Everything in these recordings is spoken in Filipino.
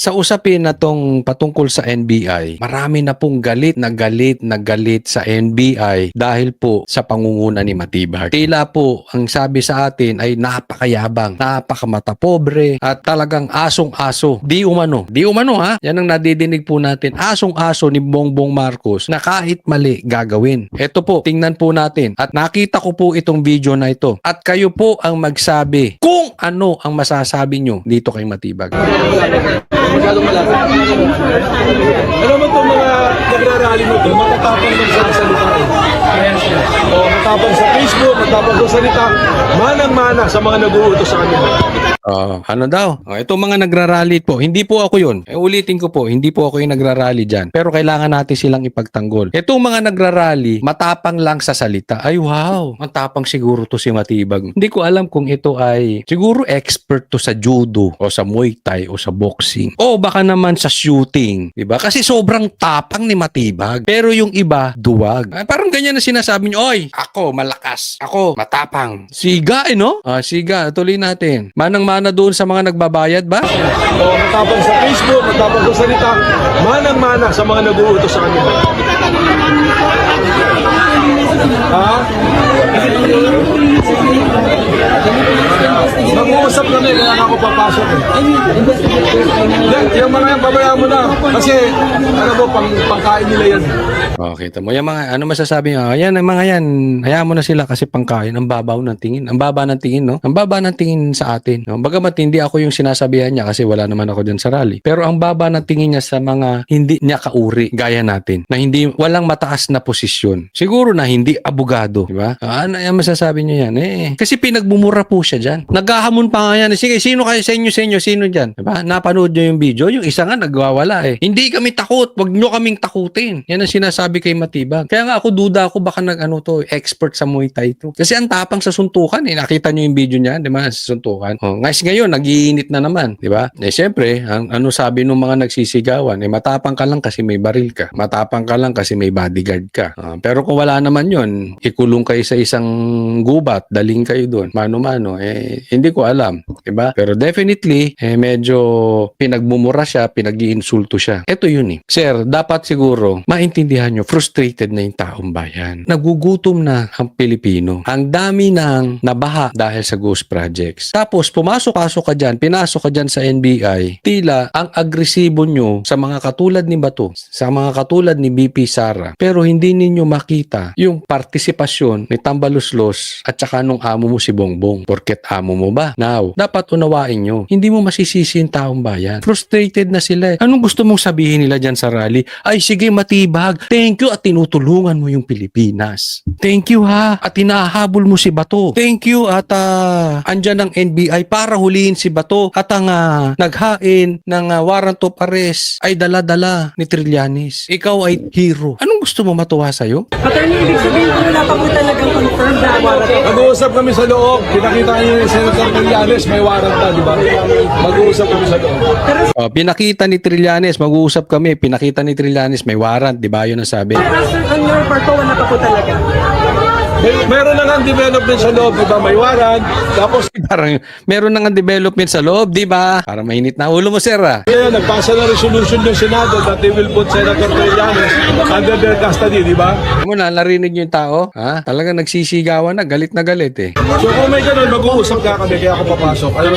Sa usapin na tong patungkol sa NBI, marami na pong galit na galit na galit sa NBI dahil po sa pangunguna ni Matibag. Tila po ang sabi sa atin ay napakayabang, napakamatapobre at talagang asong-aso. Di umano ha. Yan ang nadidinig po natin. Asong-aso ni Bongbong Marcos na kahit mali gagawin. Ito po, tingnan po natin. At nakita ko po itong video na ito. At kayo po ang magsabi kung ano ang masasabi nyo dito kay Matibag. Masyadong malapit. Alam mo itong mga nagrarally mo ito, matatapang magsasalita eh. O matapang sa Facebook, matapang sa salita, manang-mana sa mga nag-uutos sa kanila. Ano daw? Itong mga nagrarally po, hindi po ako yun. Ulitin ko po, hindi po ako yung nagrarally dyan. Pero kailangan natin silang ipagtanggol. Itong mga nagrarally, matapang lang sa salita. Ay wow, matapang siguro to si Matibag. Hindi ko alam kung ito ay siguro expert to sa judo o sa Muay Thai o sa boxing. O baka naman sa shooting. Diba? Kasi sobrang tapang ni Matibag. Pero yung iba, duwag. Parang ganyan na sinasabi nyo, oy, ako malakas. Ako matapang. Siga no? Siga, tuloy natin. Manang-mana doon sa mga nagbabayad ba? O matapang sa Facebook, matapang sa salita, manang-mana sa mga nag-uutos sa kanila. Ha? Mag-uusap kami, kaya ako papasok eh. Yung mga yan, pabayaan mo na. Kasi, ano mo, pangkain nila yan. Kita mo. Yung mga, ano masasabi nyo? Ayan, mga yan. Hayaan mo na sila kasi pangkain. Ang babaw ng tingin. Ang baba ng tingin, no? Ang baba ng tingin sa atin. No? Bagamat hindi ako yung sinasabihan niya kasi wala naman ako dyan sa rally. Pero ang baba ng tingin niya sa mga hindi niya kauri, gaya natin. Na hindi, walang mataas na posisyon. Siguro na hindi abogado. Diba? Ano yung masasabi niyo yan? Kasi pinagmumura po siya dyan. Naghahamon pa nga yan. Sige, sino kayo sa inyo? Sino dyan? Diba? Napanood nyo yung video. Yung isa nga nagwawala eh. Hindi kami takot. Wag nyo kaming takutin. Yan ang sinasabi kay Matibag. Kaya nga ako duda ako baka expert sa Muay Thai to. Kasi ang tapang sa suntukan eh. Nakita nyo yung video niya, di ba? Sa suntukan. Guys, ngayon, nag-iinit na naman. Di ba? Siyempre, ano sabi ng mga nagsisigawan? Matapang ka lang kasi may baril ka. Matapang ka lang kasi may bodyguard ka. Pero kung wala naman yun, ikulong kayo sa isang gubat, daling kayo doon. Mano-mano, hindi ko alam. Di ba? Pero definitely, medyo pinagmumura siya, pinag-iinsulto siya. Ito yun eh. Sir, dapat siguro, maintindihan nyo, frustrated na yung taong bayan. Nagugutom na ang Pilipino. Ang dami ng nabaha dahil sa ghost projects. Tapos, pumasok-pasok ka dyan, pinasok ka dyan sa NBI, tila ang agresibo nyo sa mga katulad ni Bato, sa mga katulad ni BP Sara, pero hindi ninyo makita yung partisipasyon ni Tambaluslos at saka nung amo mo si Bongbong. Porket amo mo ba? Now, dapat unawain nyo. Hindi mo masisisi yung taong bayan. Frustrated na sila eh. Anong gusto mong sabihin nila dyan sa rally? Ay, sige Matibag, thank you at tinutulungan mo yung Pilipinas. Thank you ha. At hinahabol mo si Bato. Thank you at andyan ang NBI para huliin si Bato. At ang naghain ng warrant of arrest ay dala-dala ni Trillanes. Ikaw ay hero. Anong gusto mo matuwa sa'yo? Attorney, ibig sabihin ko wala pa po talagang confirmed na warrant. Mag-uusap kami sa loob. Pinakita niyo yung Senator Trillanes, may warrant na, di ba? Mag-uusap kami sa loob. Pinakita ni Trillanes, mag-uusap kami. Pinakita ni Trillanes, may warrant. Di ba yun ang sabi? Pero on your part po, wala pa po talaga. Meron na nga development sa loob, di ba? May warrant. Tapos, Parang meron na nga development sa loob, di ba? Para mainit na ulo mo, sir. kaya nagpasa na resolution ng Senado that they will put Senator Trillanes under their custody, di ba? Mo na, narinig niyo yung tao? Ha? Talagang nagsisigawan na, galit eh. So kung may ganun, mag-uusap ka kami, kaya ako papasok. Ayun,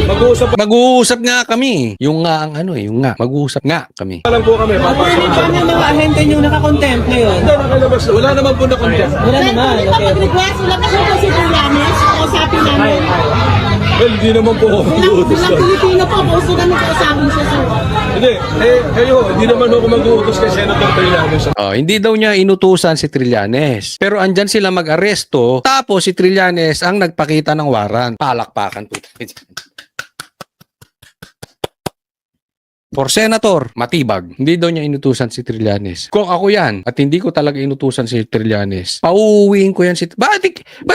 mag-uusap Mag-uusap nga kami. Yung nga ang yung nga. Mag-uusap nga kami. pa lang po kami, papasok sa Paano yung mga ahente nyo nakakontempt ngayon? Hindi, nakalabas. Wala naman po na content. Wala naman. Okay. Request, wala kasi po si Trillanes, kausapin namin. Well, hindi naman po ako mag-uutos Walang doon. Pilipino po, gusto namin kausapin siya, sir. Hindi, kayo, hindi naman ako mag-uutos kay Senator Trillanes. Hindi daw niya inutusan si Trillanes. Pero andyan sila mag-aresto. Tapos si Trillanes ang nagpakita ng warrant. Palakpakan po. For Senator, matibag. Hindi daw niya inutusan si Trillanes. Kung ako yan, at hindi ko talaga inutusan si Trillanes, pauuwiin ko yan si... Ba't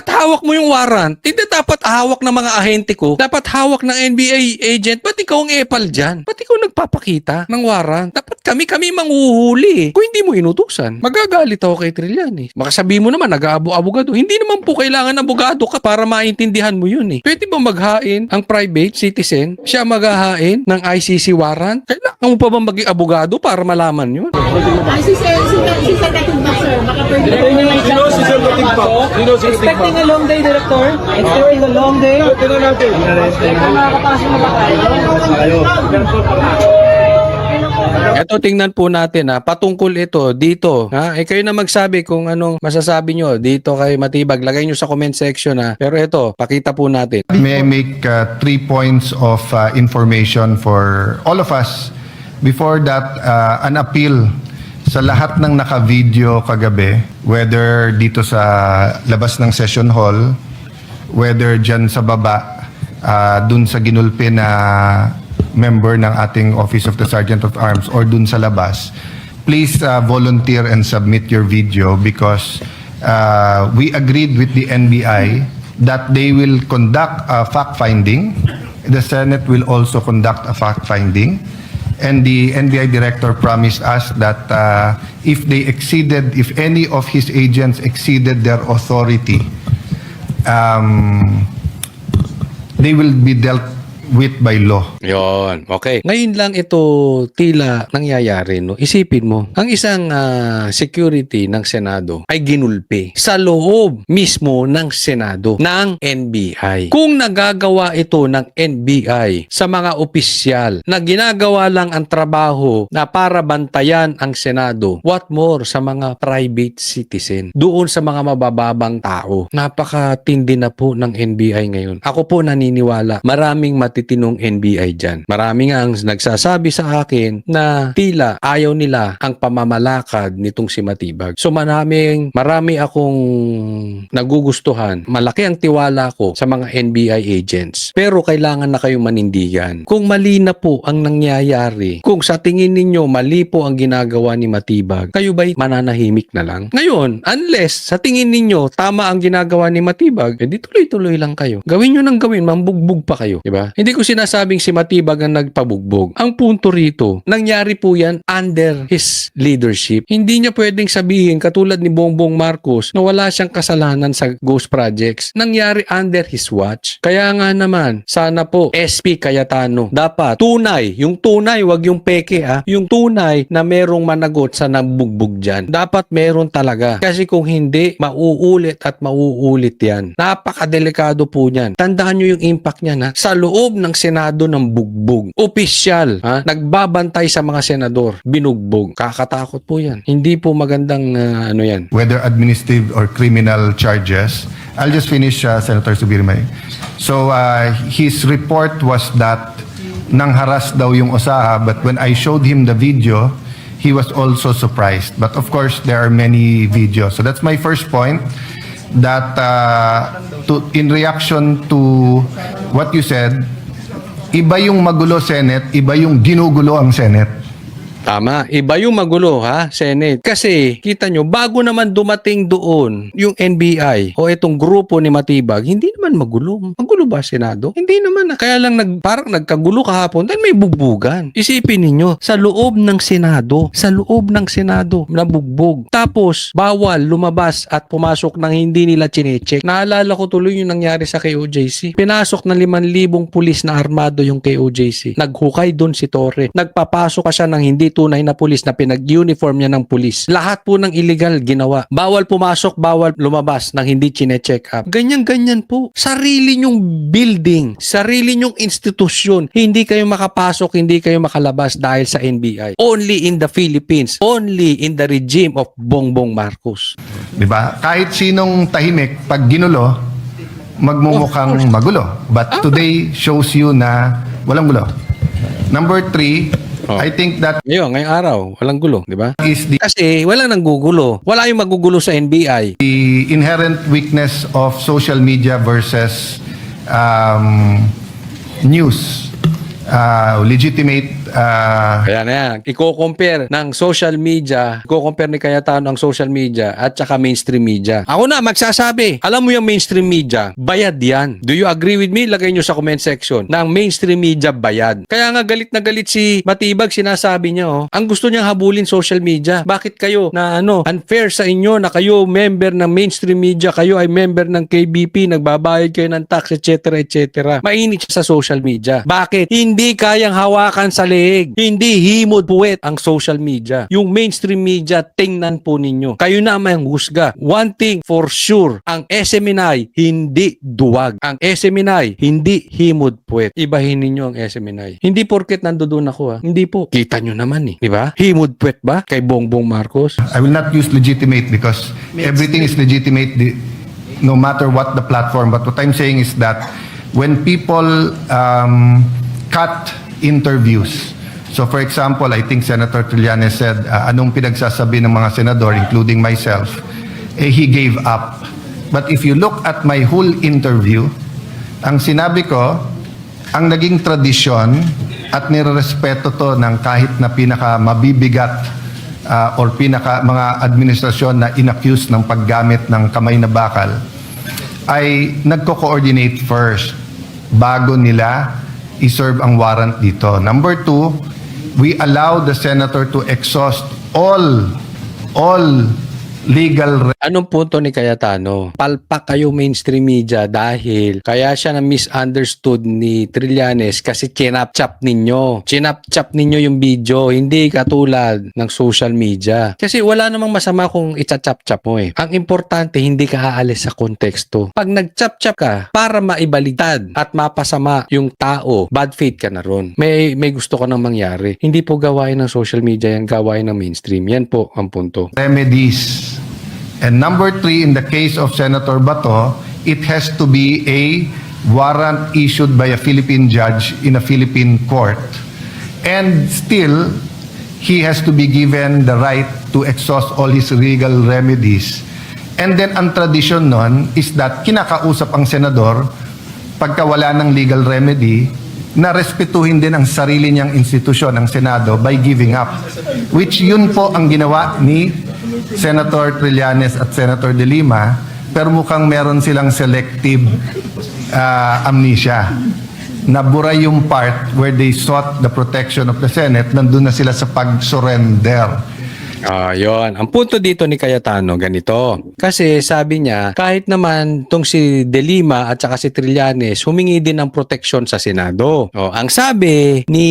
hawak mo yung warrant? Hindi dapat hawak ng mga ahente ko. Dapat hawak ng NBA agent. Ba't ikaw ang epal dyan? Ba't ikaw nagpapakita ng warrant? Dapat kami manghuhuli. Kung hindi mo inutusan, magagalit ako kay Trillanes. Baka sabihin mo naman, nag-aabogado. Hindi naman po kailangan abogado ka para maintindihan mo yun eh. Pwede ba maghain ang private citizen? Siya maghahain ng ICC warrant? Kailangan mo pa ba maging abogado para malaman yun? Ay, si Senator ba, sir? Baka pwede po Sino si Sir Matigpak? Sino si Expecting Matigpak? a long day, Director. Expecting a long day. Tingnan natin. Makakapasok na ba tayo? Eto, tingnan po natin patungkol ito dito. Kayo na magsabi kung anong masasabi nyo dito kay Matibag. Lagay nyo sa comment section Pero ito, pakita po natin. May I make 3 points of information for all of us. Before that, an appeal sa lahat ng naka-video kagabi, whether dito sa labas ng session hall, whether dyan sa baba, dun sa ginulpi na member ng ating Office of the Sergeant of Arms or dun sa labas, please volunteer and submit your video because we agreed with the NBI that they will conduct a fact-finding. The Senate will also conduct a fact-finding. And the NBI director promised us that if any of his agents exceeded their authority, they will be dealt with by law. Yon, okay. Ngayon lang ito tila nangyayari, no? Isipin mo, ang isang security ng Senado ay ginulpi sa loob mismo ng Senado ng NBI. Kung nagagawa ito ng NBI sa mga opisyal na ginagawa lang ang trabaho na para bantayan ang Senado, what more sa mga private citizen, doon sa mga mabababang tao. Napakatindi na po ng NBI ngayon. Ako po naniniwala, maraming matitinong NBI dyan. Marami nga ang nagsasabi sa akin na tila ayaw nila ang pamamalakad nitong si Matibag. So marami akong nagugustuhan. Malaki ang tiwala ko sa mga NBI agents. Pero kailangan na kayong manindigan. Kung mali na po ang nangyayari, kung sa tingin ninyo mali po ang ginagawa ni Matibag, kayo ba'y mananahimik na lang? Ngayon, unless sa tingin ninyo tama ang ginagawa ni Matibag, di tuloy-tuloy lang kayo. Gawin nyo ng gawin, mambugbog pa kayo. Diba? Hindi ko sinasabing si Matibag ang nagpabugbog. Ang punto rito, nangyari po yan under his leadership. Hindi niya pwedeng sabihin, katulad ni Bongbong Marcos, na wala siyang kasalanan sa ghost projects. Nangyari under his watch. Kaya nga naman, sana po, SP Cayetano, dapat tunay, yung tunay, wag yung peke yung tunay na merong managot sa nabugbog dyan. Dapat meron talaga. Kasi kung hindi, mauulit at mauulit yan. Napakadelikado po niyan. Tandaan nyo yung impact niyan sa loob ng Senado ng bugbog. Opisyal, nagbabantay sa mga senador, binugbog. Kakatakot po yan. Hindi po magandang yan. Whether administrative or criminal charges. I'll just finish, Senator Subirmay. So, his report was that nangharas daw yung Osaha, but when I showed him the video, he was also surprised. But of course, there are many videos. So that's my first point, that in reaction to what you said, iba yung magulo Senate, iba yung ginugulo ang Senate. Tama. Iba yung magulo, Senate. Kasi, kita nyo, bago naman dumating doon yung NBI o itong grupo ni Matibag, hindi naman magulo. Magulo ba, Senado? Hindi naman. Kaya lang parang nagkagulo kahapon dahil may bugbugan. Isipin ninyo, sa loob ng Senado, nabugbog. Tapos, bawal lumabas at pumasok ng hindi nila chinecheck. Naalala ko tuloy yung nangyari sa KOJC. Pinasok na 5,000 pulis na armado yung KOJC. Naghukay doon si Torre. Nagpapasok pa siya ng hindi tunay na pulis na pinag-uniform niya ng pulis. Lahat po ng illegal ginawa. Bawal pumasok, bawal lumabas ng hindi chine-check up. Ganyan-ganyan po. Sarili nyong building, sarili nyong institusyon. Hindi kayo makapasok, hindi kayo makalabas dahil sa NBI. Only in the Philippines. Only in the regime of Bongbong Marcos. Diba? Kahit sinong tahimik, pag ginulo, magmumukhang magulo. But today shows you na walang gulo. Number 3, I think that ngayong araw, walang gulo, di ba? is Kasi wala nang gugulo. Wala yung magugulo sa NBI. the inherent weakness of social media versus news. legitimate Kaya na yan. Iko-compare ng social media, iko-compare ni Cayetano ang social media at saka mainstream media. Ako na, magsasabi. Alam mo yung mainstream media, bayad yan. Do you agree with me? Lagay nyo sa comment section na ang mainstream media bayad. Kaya nga galit na galit si Matibag, sinasabi niya, ang gusto niyang habulin social media. Bakit kayo na unfair sa inyo na kayo member ng mainstream media, kayo ay member ng KBP, nagbabayad kayo ng tax, etc. etc. Mainit siya sa social media. Bakit? Hindi kayang hawakan sa leeg. Hindi himod puwet ang social media. Yung mainstream media, tingnan po ninyo. Kayo na may husga. One thing for sure, ang SMNI hindi duwag. Ang SMNI hindi himod puwet. Ibahin ninyo ang SMNI. Hindi porket nandoon ako Hindi po. Kita nyo naman di ba? Himod puwet ba kay Bongbong Marcos? I will not use legitimate because everything is legitimate no matter what the platform. But what I'm saying is that when people cut interviews, so for example, I think Senator Trillanes said, anong pinagsasabi ng mga senador, including myself, he gave up. But if you look at my whole interview, ang sinabi ko, ang naging tradisyon at nirerespeto to ng kahit na pinaka mabibigat or pinaka mga administrasyon na inaccuse ng paggamit ng kamay na bakal, ay nagko-coordinate first bago nila i-serve ang warrant dito. Number 2, we allow the senator to exhaust all legal Anong punto ni Cayetano? Palpak kayo mainstream media dahil kaya siya na misunderstood ni Trillanes kasi chinap-chap ninyo. Chinap-chap ninyo yung video, hindi katulad ng social media. Kasi wala namang masama kung itchap-chap mo Ang importante, hindi ka aalis sa konteksto. Pag nag-chap-chap ka, para maibaligtad at mapasama yung tao, bad faith ka na ron. May gusto ka nang mangyari. Hindi po gawain ng social media yan, gawain ng mainstream. Yan po ang punto. remedies. And number 3, in the case of Senator Bato, it has to be a warrant issued by a Philippine judge in a Philippine court. And still, he has to be given the right to exhaust all his legal remedies. And then, ang tradition nun is that kinakausap ang senador pagka wala ng legal remedy, na respetuhin din ang sarili niyang institusyon, ang Senado, by giving up. Which yun po ang ginawa ni Senator Trillanes at Senator De Lima, pero mukhang meron silang selective amnesia. Nabura yung part where they sought the protection of the Senate, nandun na sila sa pag-surrender. Yun. Ang punto dito ni Cayetano, ganito. Kasi sabi niya, kahit naman tong si De Lima at saka si Trillanes, humingi din ng proteksyon sa Senado. Ang sabi ni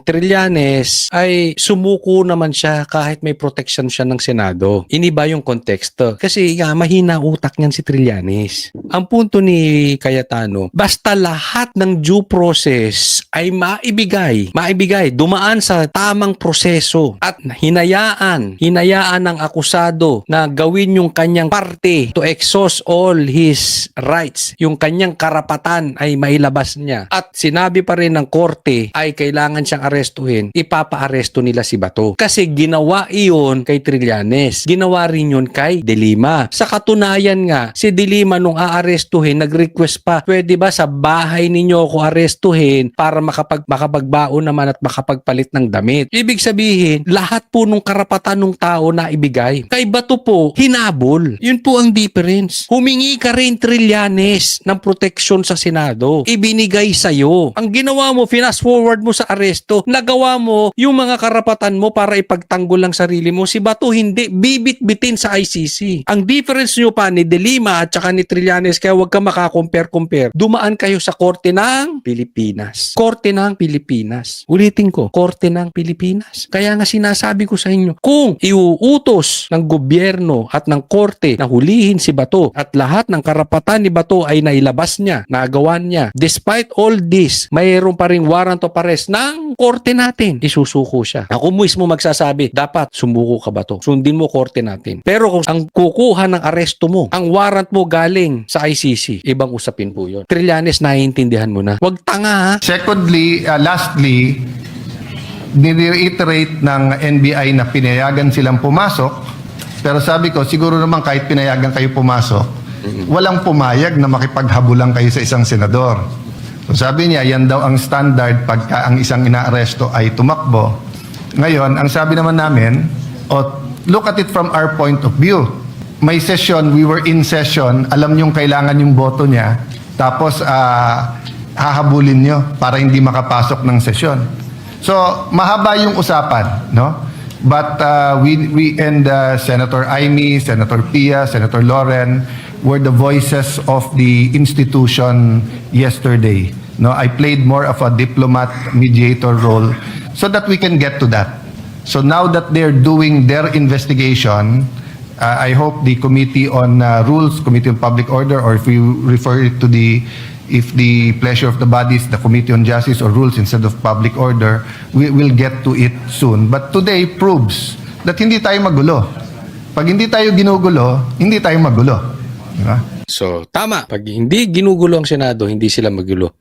Trillanes ay sumuko naman siya kahit may protection siya ng Senado. Iniba yung konteksto. Kasi mahina utak niyan si Trillanes. Ang punto ni Cayetano, basta lahat ng due process ay maibigay, dumaan sa tamang proseso at hinayaan ng akusado na gawin yung kanyang parte to exhaust all his rights. Yung kanyang karapatan ay mailabas niya. At sinabi pa rin ng korte ay kailangan siyang arestuhin, ipapa-aresto nila si Bato. Kasi ginawa iyon kay Trillanes. Ginawa rin yun kay De Lima. Sa katunayan nga, si De Lima nung aarestuhin, nag-request pa, pwede ba sa bahay ninyo ako arestuhin para makapagbaon naman at makapagpalit ng damit. Ibig sabihin, lahat po nung karapatan ng tao na ibigay. Kay Bato po, hinabol. Yun po ang difference. Humingi ka rin, Trillanes, ng proteksyon sa Senado. Ibinigay sa'yo. Ang ginawa mo, fast forward mo sa aresto, nagawa mo yung mga karapatan mo para ipagtanggol ang sarili mo. Si Bato hindi, bibit-bitin sa ICC. Ang difference nyo pa ni De Lima at saka ni Trillanes, kaya huwag ka makakompare-compare. Dumaan kayo sa Korte ng Pilipinas. Korte ng Pilipinas. Ulitin ko, Korte ng Pilipinas. Kaya nga sinasabi ko sa inyo, kung iuutos ng gobyerno at ng korte na hulihin si Bato at lahat ng karapatan ni Bato ay nailabas niya, nagawan niya, despite all this, mayroon pa ring warrant of arrest ng korte natin, isusuko siya. Ako mismo magsasabi, dapat sumuko ka Bato. Sundin mo korte natin. Pero kung ang kukuha ng aresto mo, ang warrant mo galing sa ICC, ibang usapin po yun. Trillanes, naiintindihan mo na. Huwag tanga ha. Secondly, lastly, nireiterate ng NBI na pinayagan silang pumasok, pero sabi ko, siguro naman kahit pinayagan kayo pumasok, walang pumayag na makipaghabulan kayo sa isang senador. So sabi niya, yan daw ang standard pagka ang isang inaaresto ay tumakbo. Ngayon, ang sabi naman namin, look at it from our point of view. May session, we were in session, alam niyong kailangan yung boto niya, tapos hahabulin niyo para hindi makapasok ng session. So, mahaba yung usapan, no? But we and Senator Amy, Senator Pia, Senator Loren were the voices of the institution yesterday. No, I played more of a diplomat mediator role so that we can get to that. So now that they're doing their investigation, I hope the Committee on Rules, Committee on Public Order, or if we refer it to if the pleasure of the body is the Committee on Justice or Rules instead of Public Order, we will get to it soon. But today proves that hindi tayo magulo. Pag hindi tayo ginugulo, hindi tayo magulo. Diba? So, tama. Pag hindi ginugulo ang Senado, hindi sila magulo.